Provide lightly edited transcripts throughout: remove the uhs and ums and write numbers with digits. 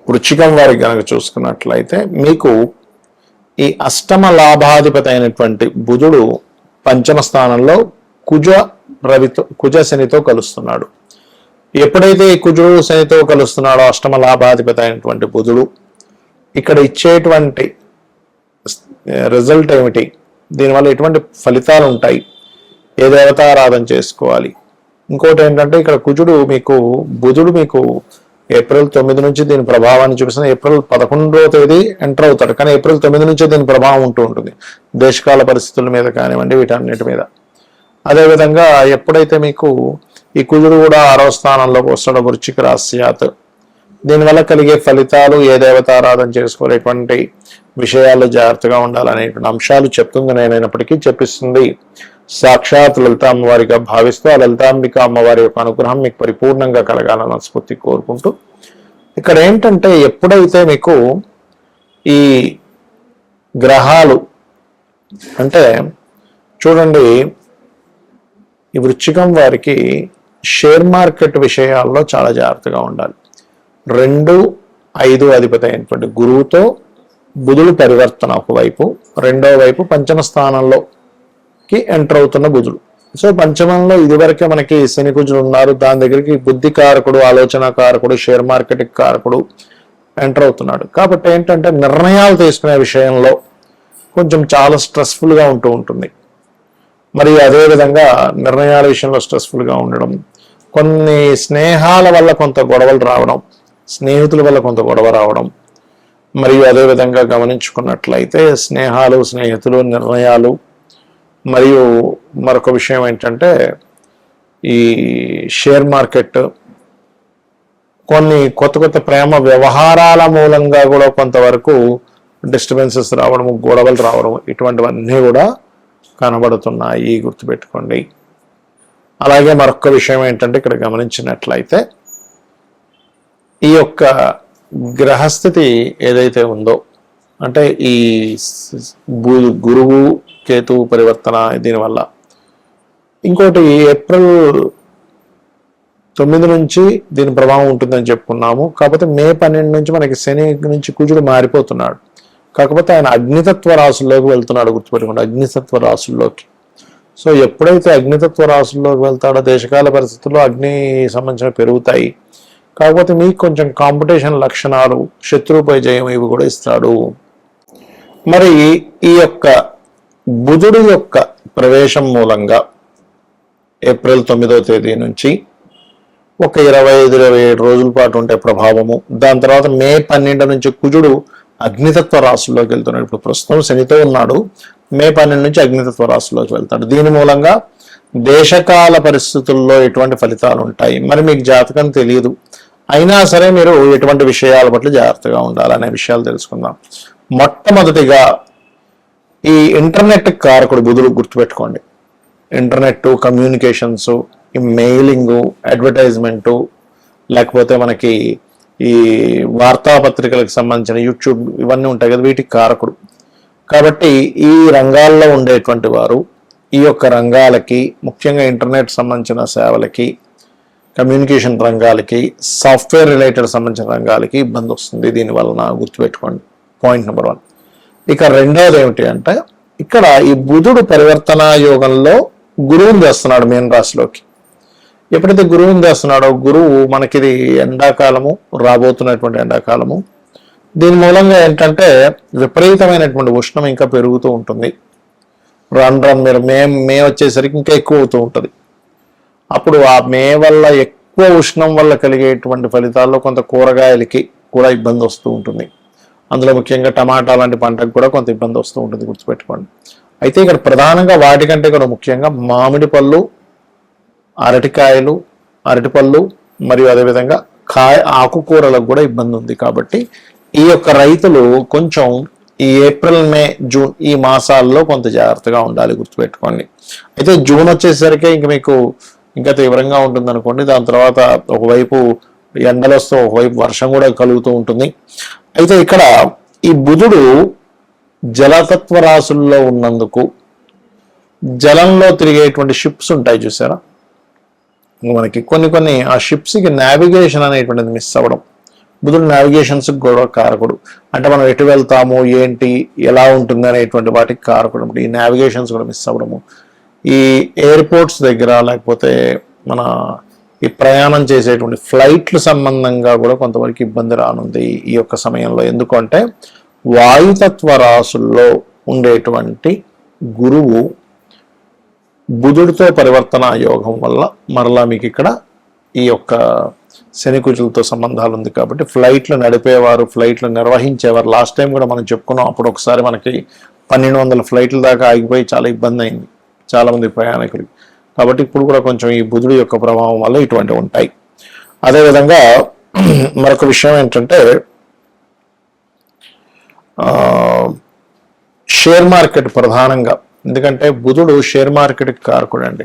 వృశ్చికం వారికి కనుక చూసుకున్నట్లయితే మీకు ఈ అష్టమ లాభాధిపతి అయినటువంటి బుధుడు పంచమ స్థానంలో కుజ శనితో కలుస్తున్నాడు. ఎప్పుడైతే ఈ కుజుడు శనితో కలుస్తున్నాడో అష్టమ లాభాధిపతి అయినటువంటి బుధుడు ఇక్కడ ఇచ్చేటువంటి రిజల్ట్ ఏమిటి, దీనివల్ల ఎటువంటి ఫలితాలు ఉంటాయి, ఏ దేవతారాధన చేసుకోవాలి. ఇంకోటి ఏంటంటే ఇక్కడ బుధుడు మీకు ఏప్రిల్ 9 నుంచి దీని ప్రభావాన్ని చూపిస్తుంది. ఏప్రిల్ 11వ తేదీ ఎంటర్ అవుతాడు, కానీ ఏప్రిల్ 9 నుంచే దీని ప్రభావం ఉంటూ ఉంటుంది దేశకాల పరిస్థితుల మీద కానివ్వండి, వీటన్నిటి మీద. అదేవిధంగా ఎప్పుడైతే మీకు ఈ కుజుడు కూడా 6వ స్థానంలోకి వస్తాడు వృశ్చిక రాశ్యాత్, దీనివల్ల కలిగే ఫలితాలు, ఏ దేవతారాధన చేసుకోలేటువంటి విషయాల్లో జాగ్రత్తగా ఉండాలనేటువంటి అంశాలు చెప్తుంది. నేనైనప్పటికీ చెప్పిస్తుంది సాక్షాత్ లలిత అమ్మవారిగా భావిస్తూ ఆ లలితాంబిక అమ్మవారి యొక్క అనుగ్రహం మీకు పరిపూర్ణంగా కలగాలని మనస్ఫూర్తి కోరుకుంటూ, ఇక్కడ ఏంటంటే ఎప్పుడైతే మీకు ఈ గ్రహాలు అంటే చూడండి, ఈ వృశ్చికం వారికి షేర్ మార్కెట్ విషయాల్లో చాలా జాగ్రత్తగా ఉండాలి. 2, 5 అధిపతి అయినటువంటి గురువుతో బుధుడు పరివర్తన ఒకవైపు, రెండో వైపు పంచమ స్థానంలోకి ఎంటర్ అవుతున్న బుధుడు. సో పంచమంలో ఇదివరకే మనకి శని కుజుడు ఉన్నారు, దాని దగ్గరికి బుద్ధి కారకుడు, ఆలోచన కారకుడు, షేర్ మార్కెట్ కారకుడు ఎంటర్ అవుతున్నాడు. కాబట్టి ఏంటంటే నిర్ణయాలు తీసుకునే విషయంలో కొంచెం చాలా స్ట్రెస్ఫుల్గా ఉంటూ ఉంటుంది. మరియు అదేవిధంగా నిర్ణయాల విషయంలో స్ట్రెస్ఫుల్గా ఉండడం, కొన్ని స్నేహాల వల్ల కొంత గొడవలు రావడం, స్నేహితుల వల్ల కొంత గొడవ రావడం, మరియు అదేవిధంగా గమనించుకున్నట్లయితే స్నేహితులు, నిర్ణయాలు. మరియు మరొక విషయం ఏంటంటే ఈ షేర్ మార్కెట్, కొన్ని కొత్త ప్రేమ వ్యవహారాల మూలంగా కూడా కొంతవరకు డిస్టర్బెన్సెస్ రావడము, గొడవలు రావడం, ఇటువంటివన్నీ కూడా కనబడుతున్నాయి, గుర్తుపెట్టుకోండి. అలాగే మరొక విషయం ఏంటంటే ఇక్కడ గమనించినట్లయితే ఈ యొక్క గ్రహస్థితి ఏదైతే ఉందో, అంటే ఈ గురువు కేతు పరివర్తన, దీనివల్ల ఇంకోటి ఏప్రిల్ 9 నుంచి దీని ప్రభావం ఉంటుందని చెప్పుకున్నాము. కాకపోతే మే 12 నుంచి మనకి శని నుంచి కుజుడు మారిపోతున్నాడు. కాకపోతే ఆయన అగ్నితత్వ రాశుల్లోకి వెళ్తున్నాడు, గుర్తుపెట్టుకోండి, అగ్నితత్వ రాశుల్లోకి. సో ఎప్పుడైతే అగ్నితత్వ రాశుల్లోకి వెళ్తాడో దేశకాల పరిస్థితుల్లో అగ్ని సంబంధించిన పెరుగుతాయి. కాకపోతే మీకు కొంచెం కాంపిటీషన్ లక్షణాలు, శత్రువుపై జయం ఇవి కూడా ఇస్తాడు. మరి ఈ యొక్క బుధుడు యొక్క ప్రవేశం మూలంగా ఏప్రిల్ 9వ తేదీ నుంచి ఒక 25-27 రోజుల పాటు ఉంటే ప్రభావము. దాని తర్వాత మే 12 నుంచి కుజుడు అగ్నితత్వ రాశుల్లోకి వెళ్తున్నాడు. ఇప్పుడు ప్రస్తుతం శనితో ఉన్నాడు, మే 12 నుంచి అగ్నితత్వ రాశుల్లోకి వెళ్తాడు. దీని మూలంగా దేశకాల పరిస్థితుల్లో ఎటువంటి ఫలితాలు ఉంటాయి, మరి మీకు జాతకం తెలియదు, అయినా సరే మీరు ఎటువంటి విషయాల పట్ల జాగ్రత్తగా ఉండాలనే విషయాలు తెలుసుకుందాం. మొట్టమొదటిగా ఈ ఇంటర్నెట్ కారకుడు బుధుడు, గుర్తుపెట్టుకోండి. ఇంటర్నెట్, కమ్యూనికేషన్స్, ఈ మెయిలింగు, అడ్వర్టైజ్మెంటు, లేకపోతే మనకి ఈ వార్తాపత్రికలకు సంబంధించిన యూట్యూబ్ ఇవన్నీ ఉంటాయి కదా, వీటికి కారకుడు. కాబట్టి ఈ రంగాల్లో ఉండేటువంటి వారు ఈ యొక్క రంగాలకి, ముఖ్యంగా ఇంటర్నెట్ సంబంధించిన సేవలకి, కమ్యూనికేషన్ రంగాలకి, సాఫ్ట్వేర్ రిలేటెడ్ సంబంధించిన రంగాలకి ఇబ్బంది వస్తుంది దీనివలన, గుర్తుపెట్టుకోండి. Point number 1. ఇక రెండవది ఏమిటి అంటే ఇక్కడ ఈ బుధుడు పరివర్తన యోగంలో గురువుని తెస్తున్నాడు మీన రాశిలోకి. ఎప్పుడైతే గురువుని తెస్తున్నాడో, గురువు మనకిది ఎండాకాలము, రాబోతున్నటువంటి ఎండాకాలము, దీని మూలంగా ఏంటంటే విపరీతమైనటువంటి ఉష్ణం ఇంకా పెరుగుతూ ఉంటుంది. రన్ మీరు మే వచ్చేసరికి ఇంకా ఎక్కువ అవుతూ ఉంటుంది. అప్పుడు ఆ మే వల్ల ఎక్కువ ఉష్ణం వల్ల కలిగేటువంటి ఫలితాల్లో కొంత కూరగాయలకి కూడా ఇబ్బంది వస్తూ ఉంటుంది. అందులో ముఖ్యంగా టమాటా లాంటి పంటకు కూడా కొంత ఇబ్బంది వస్తూ ఉంటుంది, గుర్తుపెట్టుకోండి. అయితే ఇక్కడ ప్రధానంగా వాటికంటే కూడా ముఖ్యంగా మామిడి పళ్ళు, అరటికాయలు, అరటిపళ్ళు, మరియు అదేవిధంగా ఆకుకూరలకు కూడా ఇబ్బంది ఉంది. కాబట్టి ఈ యొక్క రైతులు కొంచెం ఈ ఏప్రిల్, మే, జూన్ ఈ మాసాల్లో కొంత జాగ్రత్తగా ఉండాలి, గుర్తుపెట్టుకోండి. అయితే జూన్ వచ్చేసరికి ఇంక మీకు ఇంకా తీవ్రంగా ఉంటుంది అనుకోండి. దాని తర్వాత ఒకవైపు ఎండలు వస్తూ ఒకవైపు వర్షం కూడా కలుగుతూ ఉంటుంది. అయితే ఇక్కడ ఈ బుధుడు జలతత్వ రాశుల్లో ఉన్నందుకు జలంలో తిరిగేటువంటి షిప్స్ ఉంటాయి చూసారా, మనకి కొన్ని ఆ షిప్స్కి నావిగేషన్ అనేటువంటిది మిస్ అవ్వడం, బుధుడు నావిగేషన్స్ కూడా కారకుడు. అంటే మనం ఎటు వెళ్తాము, ఏంటి, ఎలా ఉంటుంది అనేటువంటి వాటికి కారకుడు. ఈ నావిగేషన్స్ కూడా మిస్ అవ్వడము, ఈ ఎయిర్పోర్ట్స్ దగ్గర లేకపోతే మన ఈ ప్రయాణం చేసేటువంటి ఫ్లైట్లు సంబంధంగా కూడా కొంతవరకు ఇబ్బంది రానుంది ఈ యొక్క సమయంలో. ఎందుకంటే వాయుతత్వ రాసుల్లో ఉండేటువంటి గురువు బుధుడితో పరివర్తన యోగం వల్ల మరలా మీకు ఇక్కడ ఈ యొక్క శని కుజులతో సంబంధాలు ఉంది. కాబట్టి ఫ్లైట్లు నడిపేవారు, ఫ్లైట్లు నిర్వహించేవారు, లాస్ట్ టైం కూడా మనం చెప్పుకున్నాం, అప్పుడు ఒకసారి మనకి 1200 ఫ్లైట్ల దాకా ఆగిపోయి చాలా ఇబ్బంది అయింది చాలామంది ప్రయాణికులకి. కాబట్టి ఇప్పుడు కూడా కొంచెం ఈ బుధుడి యొక్క ప్రభావం వల్ల ఇటువంటివి ఉంటాయి. అదేవిధంగా మరొక విషయం ఏంటంటే షేర్ మార్కెట్ ప్రధానంగా, ఎందుకంటే బుధుడు షేర్ మార్కెట్కి కారకుడు అండి.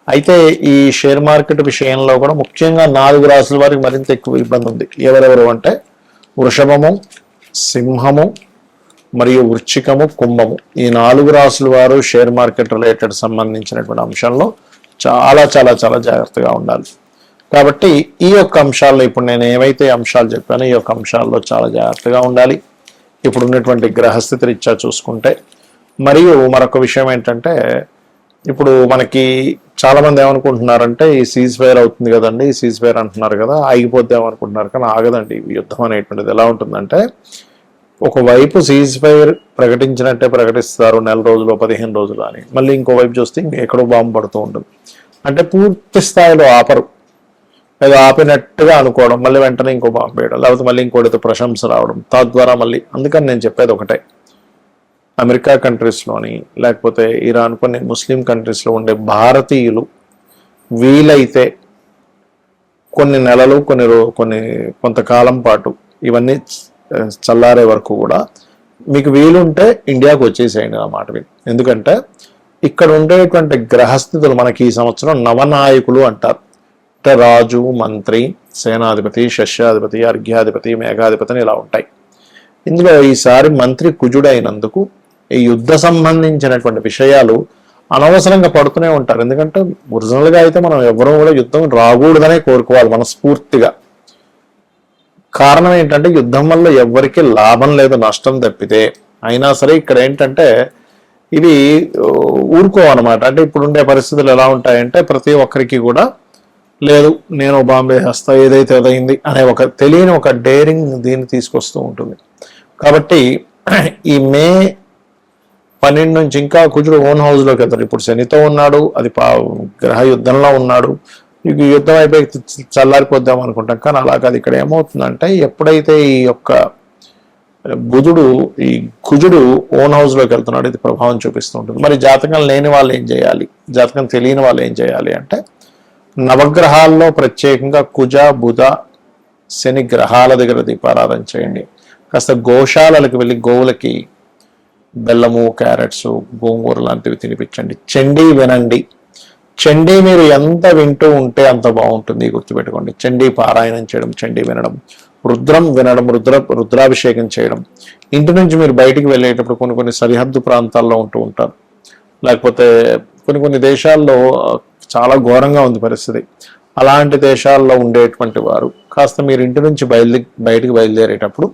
అయితే ఈ షేర్ మార్కెట్ విషయంలో కూడా ముఖ్యంగా 4 రాసుల వారికి మరింత ఎక్కువ ఇబ్బంది ఉంది. ఎవరెవరు అంటే వృషభము, సింహము మరియు వృశ్చికము, కుంభము. ఈ 4 రాసుల వారు షేర్ మార్కెట్ రిలేటెడ్ సంబంధించినటువంటి అంశంలో చాలా చాలా చాలా జాగ్రత్తగా ఉండాలి. కాబట్టి ఈ యొక్క అంశాల్లో ఇప్పుడు నేను ఏవైతే అంశాలు చెప్పానో ఈ యొక్క అంశాల్లో చాలా జాగ్రత్తగా ఉండాలి ఇప్పుడు ఉన్నటువంటి గ్రహస్థితి రీత్యా చూసుకుంటే. మరియు మరొక విషయం ఏంటంటే ఇప్పుడు మనకి చాలా మంది ఏమనుకుంటున్నారంటే ఈ సీజ్ ఫైర్ అవుతుంది కదండి, ఈ సీజ్ ఫైర్ అంటున్నారు కదా, ఆగిపోద్దామనుకుంటున్నారు, కానీ ఆగదండి. యుద్ధం అనేటువంటిది ఎలా ఉంటుందంటే ఒకవైపు సీజ్ ఫైర్ ప్రకటించినట్టే ప్రకటిస్తారు, 1 రోజులు 15 రోజులు అని, మళ్ళీ ఇంకోవైపు చూస్తే ఎక్కడో బాంబు పడుతూ ఉంటుంది. అంటే పూర్తి స్థాయిలో ఆపరు, లేదా ఆపినట్టుగా అనుకోవడం, మళ్ళీ వెంటనే ఇంకో బాంబు వేయడం, లేకపోతే మళ్ళీ ఇంకోటితో ప్రశంస రావడం, తద్వారా మళ్ళీ. అందుకని నేను చెప్పేది ఒకటే, అమెరికా కంట్రీస్లోని లేకపోతే ఇరాన్, కొన్ని ముస్లిం కంట్రీస్లో ఉండే భారతీయులు వీలైతే కొన్ని నెలలు కొంతకాలం పాటు ఇవన్నీ చల్లారే వరకు కూడా మీకు వీలుంటే ఇండియాకు వచ్చేసేయండి ఆ మాట విని. ఎందుకంటే ఇక్కడ ఉండేటువంటి గ్రహస్థితులు మనకి ఈ సంవత్సరం నవనాయకులు అంటారు. అంటే రాజు, మంత్రి, సేనాధిపతి, శస్యాధిపతి, అర్ఘ్యాధిపతి, మేఘాధిపతి అని ఇలా ఉంటాయి. ఇందులో ఈసారి మంత్రి కుజుడైనందుకు ఈ యుద్ధ సంబంధించినటువంటి విషయాలు అనవసరంగా పడుతూనే ఉంటారు. ఎందుకంటే ఒరిజినల్గా అయితే మనం ఎవరూ కూడా యుద్ధం రాకూడదనే కోరుకోవాలి మనస్ఫూర్తిగా. కారణం ఏంటంటే యుద్ధం వల్ల ఎవరికి లాభం లేదు, నష్టం తప్పితే. అయినా సరే ఇక్కడ ఏంటంటే ఇది ఊరుకోవన్నమాట. అంటే ఇప్పుడు ఉండే పరిస్థితులు ఎలా ఉంటాయంటే ప్రతి ఒక్కరికి కూడా లేదు నేను బాంబే వేస్తా ఏదైతే అదైంది అనే ఒక తెలియని ఒక డేరింగ్ దీన్ని తీసుకొస్తూ ఉంటుంది. కాబట్టి ఈ మే 12 నుంచి ఇంకా కుజుడు ఓన్ హౌస్లోకి వెళ్తాడు. ఇప్పుడు శనితో ఉన్నాడు, అది గ్రహ యుద్ధంలో ఉన్నాడు. ఇక యుద్ధం అయిపోయి చల్లారిపోద్దాం అనుకుంటాం, కానీ అలా కాదు. ఇక్కడ ఏమవుతుందంటే ఎప్పుడైతే ఈ యొక్క బుధుడు ఈ కుజుడు ఓన్ హౌస్లోకి వెళ్తున్నాడు, ఇది ప్రభావం చూపిస్తూ ఉంటుంది. మరి జాతకం లేని వాళ్ళు ఏం చేయాలి, జాతకం తెలియని వాళ్ళు ఏం చేయాలి అంటే నవగ్రహాల్లో ప్రత్యేకంగా కుజ, బుధ, శని గ్రహాల దగ్గర దీపారాధన చేయండి. కాస్త గోశాలలకు వెళ్ళి గోవులకి బెల్లము, క్యారెట్స్, గోంగూర లాంటివి తినిపించండి. చండీ వినండి. చండీ మీరు ఎంత వింటూ ఉంటే అంత బాగుంటుంది, గుర్తుపెట్టుకోండి. చండీ పారాయణం చేయడం, చండీ వినడం, రుద్రం వినడం, రుద్రాభిషేకం చేయడం. ఇంటి నుంచి మీరు బయటికి వెళ్ళేటప్పుడు కొన్ని సరిహద్దు ప్రాంతాల్లో ఉంటూ ఉంటారు, లేకపోతే కొన్ని దేశాల్లో చాలా ఘోరంగా ఉంది పరిస్థితి. అలాంటి దేశాల్లో ఉండేటువంటి వారు కాస్త మీరు ఇంటి నుంచి బయటికి బయలుదేరేటప్పుడు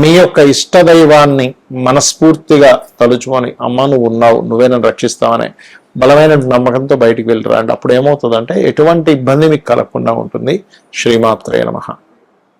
మీ యొక్క ఇష్టదైవాన్ని మనస్ఫూర్తిగా తలుచుకొని అమ్మ నువ్వు ఉన్నావు, నువ్వే నన్ను రక్షిస్తావనే బలమైన నమ్మకంతో బయటికి వెళ్ళిరండి. అప్పుడు ఏమవుతుందంటే ఎటువంటి ఇబ్బంది మీకు కలగకుండా ఉంటుంది. శ్రీమాత్రే నమః.